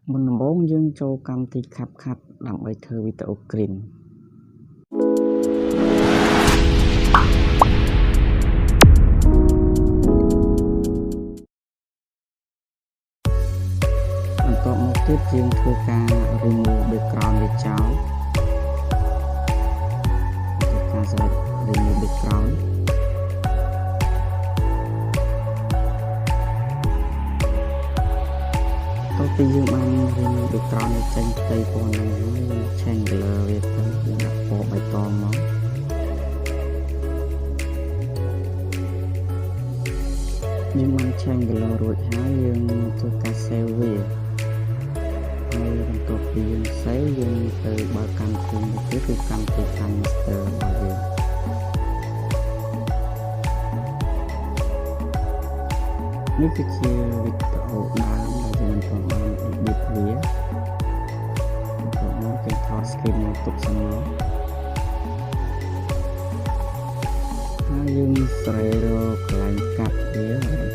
មុនដំបូងយើងចូលកម្មវិធី CapCut ដើម្បីធ្វើវីដេអូ Green បន្ទាប់មកទៀតយើងធ្វើការ remove background វាចោលធ្វើការសម្រេច remove background ពីយើងបានរៀន background នេះចេញផ្ទៃពណ៌ហ្នឹងហើយយើង change color វាទៅយើងដាក់ពណ៌បៃតងមកយើងបាន change color រួចហើយយើងធ្វើការ save វាហើយបន្ទាប់ពីយើង save យើងទៅបើកកម្មវិធីនេះទៀតគឺកម្មវិធី Kinemaster របស់យើងនេះគឺជាវីដេអូដើមដែលយើងបាន edit វាបន្ទាប់មកយើងថត screen មកទុកសិនមកហើយយើងស្រែរកកន្លែងកាត់វា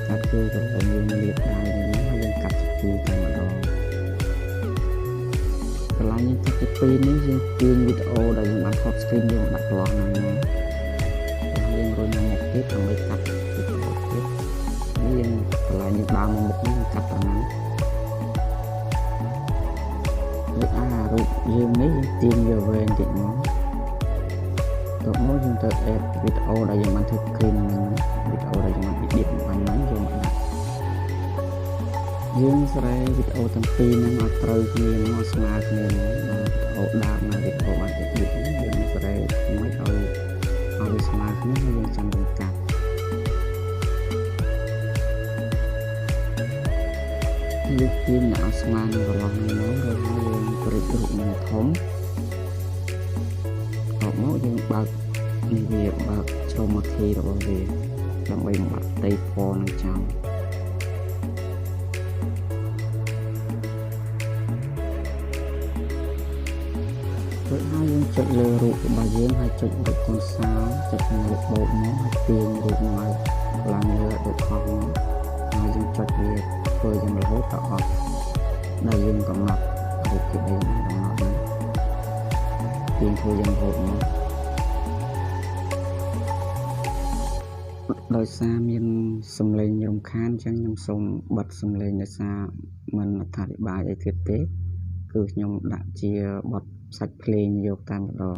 កាត់គឺកន្លែងយើងលាបដៃនេះហើយយើងកាត់ជា2តែម្ដងកន្លែងយើងកាត់ជា2នេះយើងទាញវីដេអូដែលយើងបានថត screen យើងដាក់កន្លោះហ្នឹងមកយើងរុញមកទៀតដើម្បីកាត់វីដេអូទៀតយើងកន្លែងយើងដើរមកមុខនេះកាត់តាមហ្នឹងរូបយើងនេះយើងទាញវាវែងតិចមកតោះមកយើងទៅ add វីដេអូដែលយើងបានធ្វើ clean ហ្នឹងវីដេអូដែលយើងបាន edit បានហ្នឹងយើងមកដាក់យើងស្រែវីដេអូទាំងពីរហ្នឹងឲ្យត្រូវគ្នាមកស្មើគ្នាមកវីដេអូដើមនិងវីដេអូបាន edit ហ្នឹងយើងស្រែមិនឲ្យវាស្មើគ្នាហើយយើងចាំយើងកាត់យើងទាញឲ្យស្មើនឹងកន្លោះនេះមកrồiយើងព្រិចរូបនឹងធំមកយើងបើកនេះវាបើកចូលមកធីរបស់វាដើម្បីបំបត្តិផ្ទៃពណ៌នឹងចោលរួចហើយយើងចុចលើរូបរបស់យើងហើយចុចរូបកូនសោចុចលើបូកមកហើយទាញរូបមកឡើងលើដូចខុសមកហើយយើងចុចវាធ្វើយ៉ាងរហូតដល់អស់ដែលយើងកំណត់រូបភាពដែលយើងកំណត់ហ្នឹងយើងធ្វើយ៉ាងរហូតមកដោយសារមានសំឡេងរំខានអញ្ចឹងខ្ញុំសូមបិទសំឡេងដោយសារមិនអធិប្បាយអីទៀតទេគឺខ្ញុំដាក់ជាបទសាច់ភ្លេងយកតែម្ដង